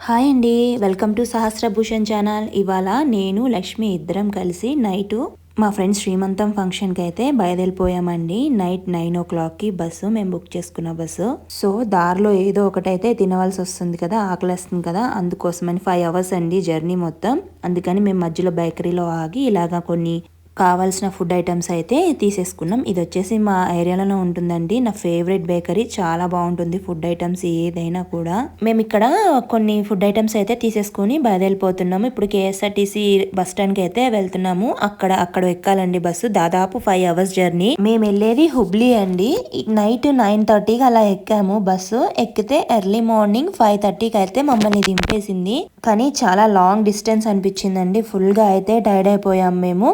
Hi అండి, welcome to సహస్రభూషణ్ channel. ఇవాళ నేను లక్ష్మి ఇద్దరం కలిసి నైటు మా ఫ్రెండ్స్ శ్రీమంతం ఫంక్షన్కి అయితే బయలుదేరిపోయామండి. నైట్ 9 o'clockకి బస్సు మేము బుక్ చేసుకున్న బస్సు. సో దారిలో ఏదో ఒకటైతే తినవలసి వస్తుంది కదా, ఆకలిస్తుంది కదా, అందుకోసమని 5 hours అండి జర్నీ మొత్తం. అందుకని మేము మధ్యలో బేకరీలో ఆగి ఇలాగా కొన్ని కావాల్సిన ఫుడ్ ఐటమ్స్ అయితే తీసేసుకున్నాం. ఇది వచ్చేసి మా ఏరియాలోనే ఉంటుందండి, నా ఫేవరెట్ బేకరీ. చాలా బాగుంటుంది ఫుడ్ ఐటమ్స్ ఏదైనా కూడా. మేము ఇక్కడ కొన్ని ఫుడ్ ఐటమ్స్ అయితే తీసేసుకుని బయలుదేరిపోతున్నాము. ఇప్పుడు KSRTC బస్ స్టాండ్కి అయితే వెళ్తున్నాము. అక్కడ ఎక్కాలండి బస్సు. దాదాపు 5 hours జర్నీ. మేము వెళ్ళేది హుబ్లీ అండి. నైట్ 9:30కి అలా ఎక్కాము బస్సు. ఎక్కితే ఎర్లీ మార్నింగ్ 5:30కి అయితే మమ్మల్ని దింపేసింది. కానీ చాలా లాంగ్ డిస్టెన్స్ అనిపించిందండి. ఫుల్గా అయితే టైర్డ్ అయిపోయాం మేము.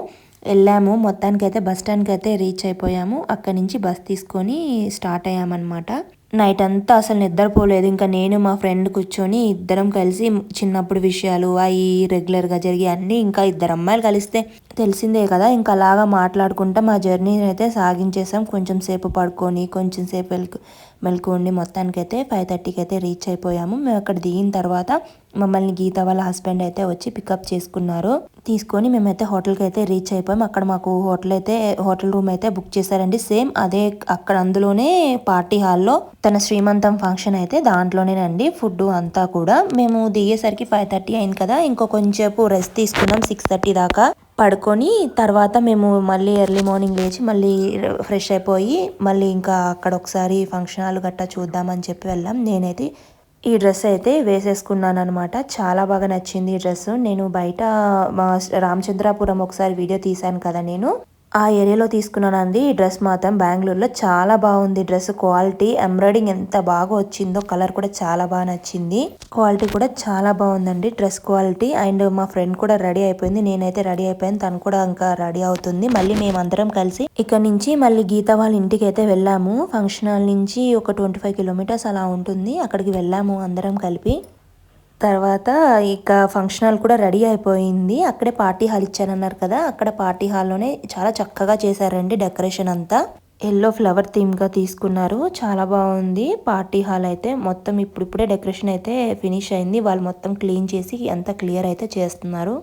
వెళ్ళాము, మొత్తానికి అయితే బస్ స్టాండ్కి అయితే రీచ్ అయిపోయాము. అక్కడి నుంచి బస్ తీసుకొని స్టార్ట్ అయ్యామన్నమాట. నైట్ అంతా అసలు నిద్రపోలేదు. ఇంకా నేను మా ఫ్రెండ్ కూర్చొని ఇద్దరం కలిసి చిన్నప్పుడు విషయాలు అవి రెగ్యులర్గా జరిగి అన్నీ, ఇంకా ఇద్దరు అమ్మాయిలు కలిస్తే తెలిసిందే కదా, ఇంకా అలాగా మాట్లాడుకుంటా మా జర్నీ అయితే సాగించేసాం. కొంచెం సేపు పడుకొని కొంచెం సేపు మెలుకుండి మొత్తానికి అయితే 5:30కి అయితే రీచ్ అయిపోయాము. మేము అక్కడ దిగిన తర్వాత మమ్మల్ని గీత వాళ్ళ హస్బెండ్ అయితే వచ్చి పికప్ చేసుకున్నారు. తీసుకొని మేమైతే హోటల్కి అయితే రీచ్ అయిపోయాం. అక్కడ మాకు హోటల్ రూమ్ అయితే బుక్ చేశారండి. సేమ్ అదే అక్కడ అందులోనే పార్టీ హాల్లో తన శ్రీమంతం ఫంక్షన్ అయితే దాంట్లోనేనండి. ఫుడ్ అంతా కూడా మేము దిగేసరికి 5:30 అయింది కదా, ఇంకో కొంచెంసేపు రెస్ట్ తీసుకున్నాం. 6:30 దాకా పడుకొని తర్వాత మేము మళ్ళీ ఎర్లీ మార్నింగ్ లేచి మళ్ళీ ఫ్రెష్ అయిపోయి మళ్ళీ ఇంకా అక్కడ ఒకసారి ఫంక్షన్ హాల్ గట్టా చూద్దామని చెప్పి వెళ్ళాం. నేనైతే ఈ డ్రెస్ అయితే వేసేసుకున్నాను అనమాట. చాలా బాగా నచ్చింది ఈ డ్రెస్. నేను బయట రామచంద్రాపురం ఒకసారి వీడియో తీశాను కదా, నేను ఆ ఏరియాలో తీసుకున్నానండి. ఈ డ్రెస్ మాత్రం బెంగళూరులో చాలా బాగుంది. డ్రెస్ క్వాలిటీ, ఎంబ్రాయిడింగ్ ఎంత బాగా వచ్చిందో, కలర్ కూడా చాలా బాగా నచ్చింది. క్వాలిటీ కూడా చాలా బాగుందండి డ్రెస్ క్వాలిటీ. అండ్ మా ఫ్రెండ్ కూడా రెడీ అయిపోయింది. నేనైతే రెడీ అయిపోయాను, తను కూడా ఇంకా రెడీ అవుతుంది. మళ్ళీ మేమందరం కలిసి ఇక్కడ నుంచి మళ్ళీ గీత వాళ్ళ ఇంటికి అయితే వెళ్ళాము. ఫంక్షన్ హాల్ నుంచి ఒక 25 kilometers అలా ఉంటుంది. అక్కడికి వెళ్ళాము అందరం కలిపి. తర్వాత ఇక ఫంక్షన్ హాల్ కూడా రెడీ అయిపోయింది. అక్కడే పార్టీ హాల్ ఇచ్చానన్నారు కదా, అక్కడ పార్టీ హాల్లోనే చాలా చక్కగా చేశారండి డెకరేషన్ అంతా. ఎల్లో ఫ్లవర్ థీమ్గా తీసుకున్నారు. చాలా బాగుంది పార్టీ హాల్ అయితే. మొత్తం ఇప్పుడిప్పుడే డెకరేషన్ అయితే ఫినిష్ అయింది. వాళ్ళు మొత్తం క్లీన్ చేసి అంతా క్లియర్ అయితే చేస్తున్నారు.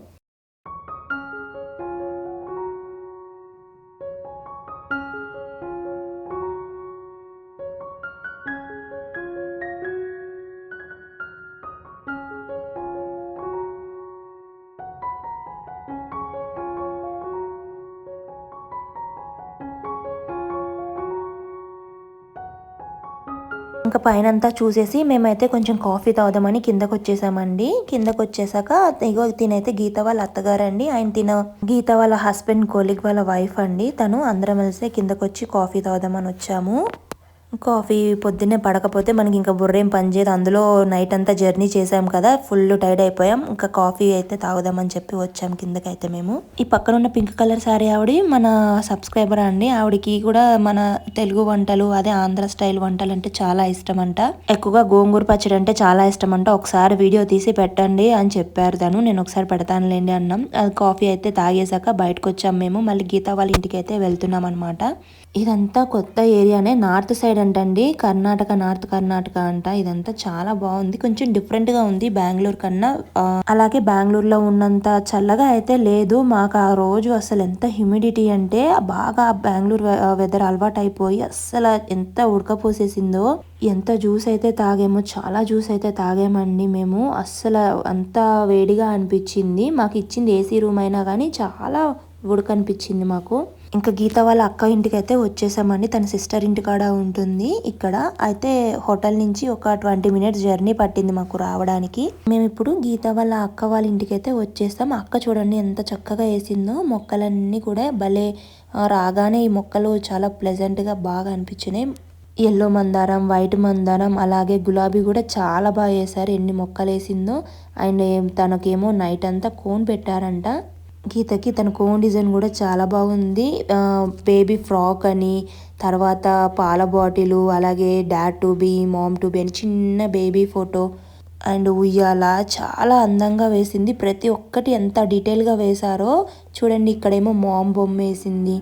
ఇంకా పైనంతా చూసేసి మేమైతే కొంచెం కాఫీ తాగుదామని కిందకు వచ్చేసామండి. కిందకు వచ్చేసాక ఇగో తినైతే గీత వాళ్ళ అత్తగారండి, ఆయన గీత వాళ్ళ హస్బెండ్ కొలీగ్ వాళ్ళ వైఫ్ అండి. తను అందరం కలిసి కిందకు వచ్చి కాఫీ తాగుదామని వచ్చాము. కాఫీ పొద్దున్నే పడకపోతే మనకి ఇంకా బుర్రేం పనిచేయదు. అందులో నైట్ అంతా జర్నీ చేసాం కదా, ఫుల్ టైర్డ్ అయిపోయాం. ఇంకా కాఫీ అయితే తాగుదామని చెప్పి వచ్చాం కిందకైతే మేము. ఈ పక్కన ఉన్న పింక్ కలర్ సారీ ఆవిడ మన సబ్స్క్రైబర్ అండి. ఆవిడకి కూడా మన తెలుగు వంటలు, అదే ఆంధ్ర స్టైల్ వంటలు అంటే చాలా ఇష్టం అంట. ఎక్కువగా గోంగూర పచ్చడి అంటే చాలా ఇష్టం అంట. ఒకసారి వీడియో తీసి పెట్టండి అని చెప్పారు తను. నేను ఒకసారి పెడతానులేండి అన్నాం. అది కాఫీ అయితే తాగేసాక బయటకు వచ్చాం మేము. మళ్ళీ గీత వాళ్ళ ఇంటికి అయితే వెళ్తున్నాం అనమాట. ఇదంతా కొత్త ఏరియానే, నార్త్ సైడ్ అంటండి, నార్త్ కర్ణాటక అంట. ఇదంతా చాలా బాగుంది, కొంచెం డిఫరెంట్ గా ఉంది బెంగళూరు కన్నా. అలాగే బెంగళూరులో ఉన్నంత చల్లగా అయితే లేదు మాకు ఆ రోజు. అసలు ఎంత హ్యూమిడిటీ అంటే బాగా బెంగళూరు వెదర్ అలవాటు అయిపోయి అస్సలు ఎంత ఉడకపోసేసిందో. ఎంత జ్యూస్ అయితే తాగామో, చాలా జ్యూస్ అయితే తాగామండి మేము. అస్సలు అంత వేడిగా అనిపించింది. మాకు ఇచ్చింది AC రూమ్ అయినా కానీ చాలా ఉడకనిపించింది మాకు. ఇంకా గీత వాళ్ళ అక్క ఇంటికి అయితే వచ్చేసామండి. తన సిస్టర్ ఇంటి కాడ ఉంటుంది ఇక్కడ. అయితే హోటల్ నుంచి ఒక 20 minutes జర్నీ పట్టింది మాకు రావడానికి. మేము ఇప్పుడు గీత వాళ్ళ అక్క వాళ్ళ ఇంటికి అయితే వచ్చేసాం. అక్క చూడండి ఎంత చక్కగా వేసిందో మొక్కలన్నీ కూడా. భలే రాగానే ఈ మొక్కలు చాలా ప్లెజెంట్గా బాగా అనిపించినాయి. ఎల్లో మందారం, వైట్ మందారం, అలాగే గులాబీ కూడా చాలా బాగా వేసారు. ఎన్ని మొక్కలు వేసిందో. అండ్ తనకేమో నైట్ అంతా కోన్ పెట్టారంట. గీతకి తన కోన్ డిజైన్ కూడా చాలా బాగుంది. బేబీ ఫ్రాక్ అని, తర్వాత పాల బాటిల్, అలాగే dad to be, mom to be అని చిన్న బేబీ ఫోటో, అండ్ ఉయ్యాల చాలా అందంగా వేసింది. ప్రతి ఒక్కటి ఎంత డీటెయిల్గా వేశారో చూడండి. ఇక్కడేమో మామ్ బొమ్మ వేసింది.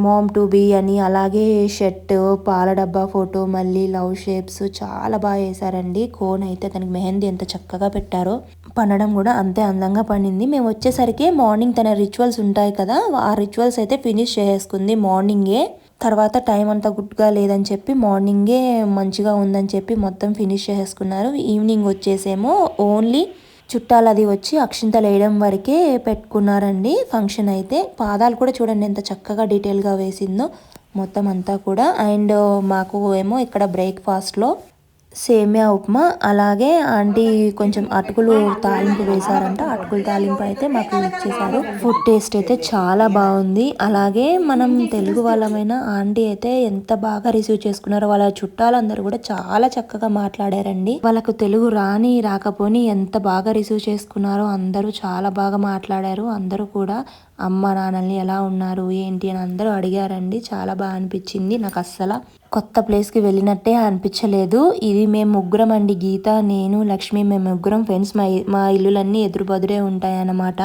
మామ్ టు బీ అని, అలాగే షర్ట్, పాల డబ్బా ఫోటో, మళ్ళీ లవ్ షేప్స్ చాలా బాగా వేశారండి. కోన్ అయితే తనకి మెహందీ ఎంత చక్కగా పెట్టారో, పండడం కూడా అంతే అందంగా పండింది. మేము వచ్చేసరికి మార్నింగ్ తన రిచువల్స్ ఉంటాయి కదా, ఆ రిచువల్స్ అయితే ఫినిష్ చేసుకుంది మార్నింగే. తర్వాత టైం అంతా గుడ్గా లేదని చెప్పి మార్నింగే మంచిగా ఉందని చెప్పి మొత్తం ఫినిష్ చేసుకున్నారు. ఈవినింగ్ వచ్చేసేమో ఓన్లీ చుట్టాలది వచ్చి అక్షింతలు వేయడం వరకే పెట్టుకున్నారండి ఫంక్షన్ అయితే. పాదాలు కూడా చూడండి ఎంత చక్కగా డీటెయిల్గా వేసిందో మొత్తం అంతా కూడా. అండ్ మాకు ఏమో ఇక్కడ బ్రేక్ఫాస్ట్లో సేమియా ఉప్మా, అలాగే ఆంటీ కొంచెం అటుకులు తాలింపు వేశారంట. అటుకులు తాలింపు అయితే మాకు ఇచ్చేసారు. ఫుడ్ టేస్ట్ అయితే చాలా బాగుంది. అలాగే మనం తెలుగు వాళ్ళమైన ఆంటీ అయితే ఎంత బాగా రిసీవ్ చేసుకున్నారో, వాళ్ళ చుట్టాలందరూ కూడా చాలా చక్కగా మాట్లాడారండి. వాళ్ళకు తెలుగు రాకపోని ఎంత బాగా రిసీవ్ చేసుకున్నారో, అందరూ చాలా బాగా మాట్లాడారు. అందరూ కూడా అమ్మ నాన్నల్ని ఎలా ఉన్నారు ఏంటి అని అందరూ అడిగారండి. చాలా బాగా అనిపించింది నాకు. అస్సలు కొత్త ప్లేస్కి వెళ్ళినట్టే అనిపించలేదు. ఇది మేము ముగ్గురం అండి, గీత, నేను, లక్ష్మి, మేము ముగ్గురం ఫ్రెండ్స్. మా ఇల్లులన్నీ ఎదురుబదురే ఉంటాయన్నమాట.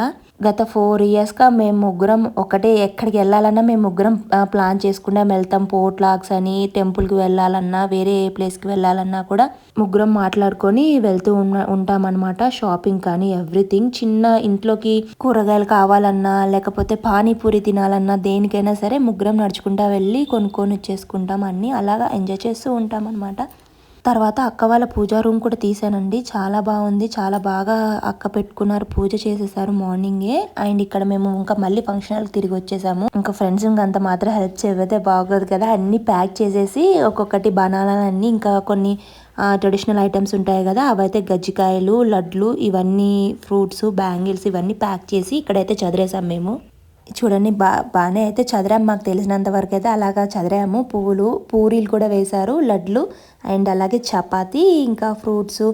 గత 4 ఇయర్స్గా మేము ముగ్గురం ఒకటే, ఎక్కడికి వెళ్ళాలన్నా మేము ముగ్గురం ప్లాన్ చేసుకుంటా వెళ్తాం. పోర్ట్లాక్స్ అని, టెంపుల్కి వెళ్ళాలన్నా, వేరే ఏ ప్లేస్కి వెళ్ళాలన్నా కూడా ముగ్గురం మాట్లాడుకొని వెళ్తూ ఉంటామన్నమాట. షాపింగ్ కానీ ఎవ్రీథింగ్, చిన్న ఇంట్లోకి కూరగాయలు కావాలన్నా లేకపోతే పానీపూరి తినాలన్నా దేనికైనా సరే ముగ్గురం నడుచుకుంటా వెళ్ళి కొనుక్కొని వచ్చేసుకుంటాం అన్నీ. అలాగా ఎంజాయ్ చేస్తూ ఉంటాం అనమాట. తర్వాత అక్క వాళ్ళ పూజా రూమ్ కూడా తీసానండి. చాలా బాగుంది. చాలా బాగా అక్క పెట్టుకున్నారు, పూజ చేసేసారు మార్నింగే. అండ్ ఇక్కడ మేము ఇంకా మళ్ళీ ఫంక్షన్ హాల్కి తిరిగి వచ్చేసాము. ఇంకా ఫ్రెండ్స్ అంత మాత్రం హెల్ప్ చేయకపోతే బాగోదు కదా. అన్ని ప్యాక్ చేసేసి ఒక్కొక్కటి బనానాలన్నీ, ఇంకా కొన్ని ట్రెడిషనల్ ఐటమ్స్ ఉంటాయి కదా, అవైతే గజ్జికాయలు, లడ్లు, ఇవన్నీ ఫ్రూట్స్, బ్యాంగిల్స్ ఇవన్నీ ప్యాక్ చేసి ఇక్కడైతే చదిరేసాం మేము. చూడండి బాగానే అయితే చదిరాము, మాకు తెలిసినంత వరకు అయితే అలాగా చదిరాము. పూరీలు కూడా వేశారు, లడ్లు, అండ్ అలాగే చపాతి, ఇంకా ఫ్రూట్స్,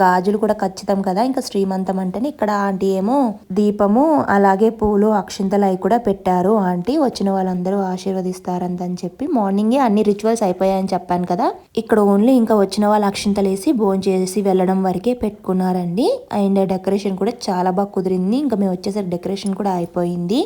గాజులు కూడా ఖచ్చితం కదా ఇంకా శ్రీమంతం అంటేనే. ఇక్కడ ఆంటీ ఏమో దీపము, అలాగే పూలు, అక్షింతలు అవి కూడా పెట్టారు. ఆంటీ వచ్చిన వాళ్ళందరూ ఆశీర్వదిస్తారంతని చెప్పి మార్నింగే అన్ని రిచువల్స్ అయిపోయాయని చెప్పాను కదా. ఇక్కడ ఓన్లీ ఇంకా వచ్చిన వాళ్ళు అక్షింతలు వేసి భోజనం చేసి వెళ్ళడం వరకే పెట్టుకున్నారండి. అండ్ డెకరేషన్ కూడా చాలా బాగా కుదిరింది. ఇంకా మేము వచ్చేసరికి డెకరేషన్ కూడా అయిపోయింది.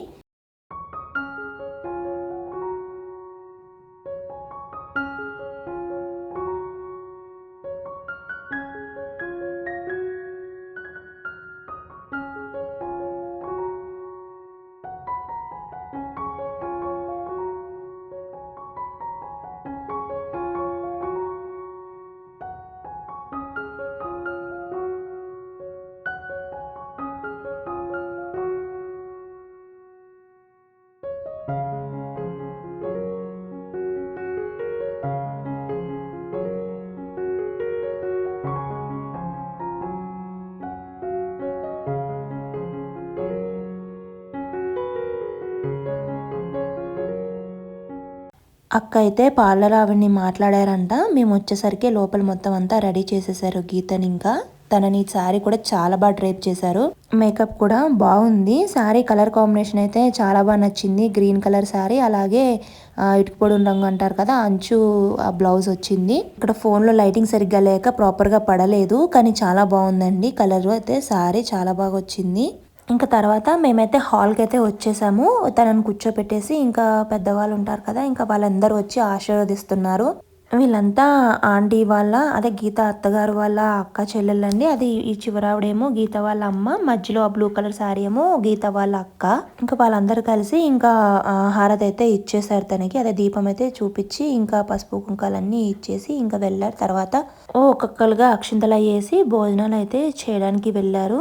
అక్క అయితే పార్లర్ ఆవిడ్ని మాట్లాడారంట. మేము వచ్చేసరికి లోపల మొత్తం అంతా రెడీ చేసేసారు గీతని. ఇంకా తనని శారీ కూడా చాలా బాగా డ్రైప్ చేశారు. మేకప్ కూడా బాగుంది. శారీ కలర్ కాంబినేషన్ అయితే చాలా బాగా నచ్చింది. గ్రీన్ కలర్ శారీ, అలాగే ఇటుకుపొడి రంగు అంటారు కదా, అంచు బ్లౌజ్ వచ్చింది. ఇక్కడ ఫోన్లో లైటింగ్ సరిగ్గా లేక ప్రాపర్గా పడలేదు, కానీ చాలా బాగుందండి. కలర్ అయితే శారీ చాలా బాగా వచ్చింది. ఇంకా తర్వాత మేమైతే హాల్కి అయితే వచ్చేసాము. తనని కూర్చోపెట్టేసి ఇంకా పెద్దవాళ్ళు ఉంటారు కదా, ఇంకా వాళ్ళందరూ వచ్చి ఆశీర్వదిస్తున్నారు. వీళ్ళంతా ఆంటీ వాళ్ళ, అదే గీత అత్తగారు వాళ్ళ అక్క చెల్లెళ్ళండి. అది ఈ చివరావిడేమో గీత వాళ్ళ అమ్మ, మధ్యలో ఆ బ్లూ కలర్ శారీ ఏమో గీత వాళ్ళ అక్క. ఇంకా వాళ్ళందరూ కలిసి ఇంకా హారతి అయితే ఇచ్చేసారు తనకి. అదే దీపం అయితే చూపించి ఇంకా పసుపు కుంకాలన్నీ ఇచ్చేసి ఇంకా వెళ్ళారు. తర్వాత ఒక్కొక్కరుగా అక్షింతలు వేసి భోజనాలు అయితే చేయడానికి వెళ్ళారు.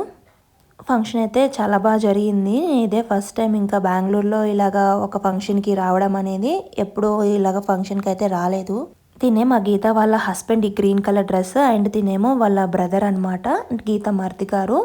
ఫంక్షన్ అయితే చాలా బాగా జరిగింది. ఇదే ఫస్ట్ టైం ఇంకా బెంగళూరులో ఇలాగా ఒక ఫంక్షన్కి రావడం అనేది. ఎప్పుడూ ఇలాగ ఫంక్షన్కి అయితే రాలేదు. తినే మా గీత వాళ్ళ హస్బెండ్ ఈ గ్రీన్ కలర్ డ్రెస్, అండ్ తినేమో వాళ్ళ బ్రదర్ అనమాట, గీత మర్ది గారు.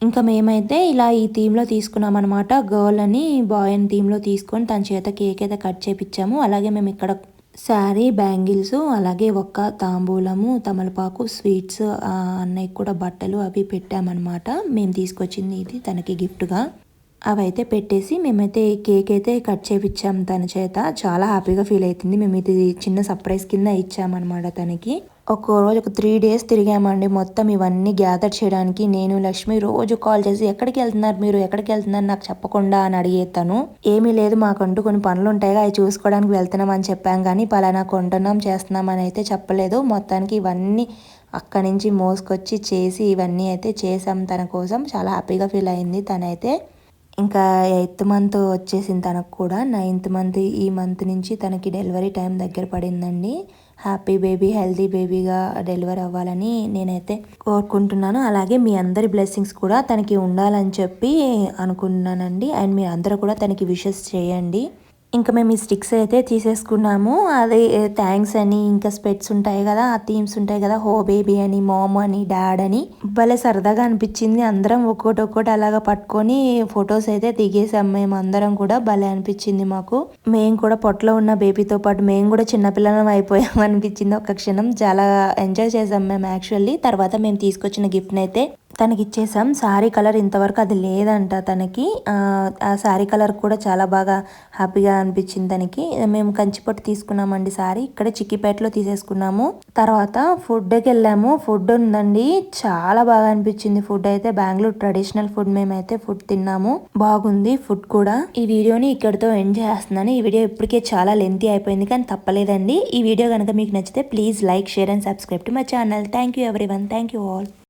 ఇంకా మేమైతే ఇలా ఈ థీమ్లో తీసుకున్నాం అనమాట. గర్ల్ అని బాయ్ అని థీమ్లో తీసుకొని తన చేత కేక్ అయితే కట్ చేపించాము. అలాగే మేము ఇక్కడ శారీ, బ్యాంగిల్స్, అలాగే ఒక్క తాంబూలము, తమలపాకు, స్వీట్స్, అన్నయ్యకి కూడా బట్టలు అవి పెట్టామన్నమాట. మేము తీసుకొచ్చింది ఇది తనకి గిఫ్ట్గా. అవైతే పెట్టేసి మేమైతే కేక్ అయితే కట్ చేపించాం తన చేత. చాలా హ్యాపీగా ఫీల్ అవుతుంది. మేము ఇది చిన్న సర్ప్రైజ్ కింద ఇచ్చామన్నమాట తనకి. ఒక్కో రోజు ఒక 3 days తిరిగామండి మొత్తం ఇవన్నీ గ్యాదర్ చేయడానికి. నేను లక్ష్మి రోజు కాల్ చేసి ఎక్కడికి వెళ్తున్నారు మీరు, ఎక్కడికి వెళ్తున్నారు నాకు చెప్పకుండా అని అడిగేతాను. ఏమీ లేదు, మాకంటూ కొన్ని పనులు ఉంటాయిగా అవి చూసుకోవడానికి వెళ్తున్నాం అని చెప్పాం, కానీ పలానా కొంటున్నాం చేస్తున్నాం అని అయితే చెప్పలేదు. మొత్తానికి ఇవన్నీ అక్కడి నుంచి మోసుకొచ్చి చేసి ఇవన్నీ అయితే చేసాం తన కోసం. చాలా హ్యాపీగా ఫీల్ అయింది తనైతే. ఇంకా 8th month వచ్చేసింది తనకు కూడా. 9th month ఈ మంత్ నుంచి తనకి డెలివరీ టైం దగ్గర పడిందండి. హ్యాపీ బేబీ, హెల్తీ బేబీగా డెలివరీ అవ్వాలని నేనైతే కోరుకుంటున్నాను. అలాగే మీ అందరి బ్లెస్సింగ్స్ కూడా తనకి ఉండాలని చెప్పి అనుకుంటున్నానండి. అండ్ మీరు అందరూ కూడా తనకి విషెస్ చేయండి. ఇంకా మేము ఈ స్టిక్స్ అయితే తీసేసుకున్నాము. అదే థ్యాంక్స్ అని, ఇంకా స్పెట్స్ ఉంటాయి కదా, ఆ థీమ్స్ ఉంటాయి కదా, హో బేబీ అని, మామ్ అని, డాడ్ అని, భలే సరదాగా అనిపించింది. అందరం ఒక్కోటి అలాగా పట్టుకొని ఫొటోస్ అయితే దిగేసాం మేము అందరం కూడా. భలే అనిపించింది మాకు. మేము కూడా పొట్టలో ఉన్న బేబీతో పాటు మేము కూడా చిన్నపిల్లలం అయిపోయాం అనిపించింది ఒక క్షణం. చాలా ఎంజాయ్ చేసాం మేము యాక్చువల్లీ. తర్వాత మేము తీసుకొచ్చిన గిఫ్ట్ని అయితే తనకి ఇచ్చేసాం. శారీ కలర్ ఇంతవరకు అది లేదంట తనకి. ఆ శారీ కలర్ కూడా చాలా బాగా హ్యాపీగా అనిపించింది తనకి. మేము కంచిపట్టు తీసుకున్నామండి శారీ. ఇక్కడ చిక్కిపేటలో తీసేసుకున్నాము. తర్వాత ఫుడ్కి వెళ్ళాము. ఫుడ్ ఉందండి, చాలా బాగా అనిపించింది ఫుడ్ అయితే. బెంగళూరు ట్రెడిషనల్ ఫుడ్ మేమైతే ఫుడ్ తిన్నాము. బాగుంది ఫుడ్ కూడా. ఈ వీడియోని ఇక్కడితో ఎండ్ చేస్తున్నాను. ఈ వీడియో ఇప్పటికే చాలా లెంతీ అయిపోయింది, కానీ తప్పలేదండి. ఈ వీడియో కనుక మీకు నచ్చితే please like, share and subscribe to my channel. Thank you everyone. Thank you all.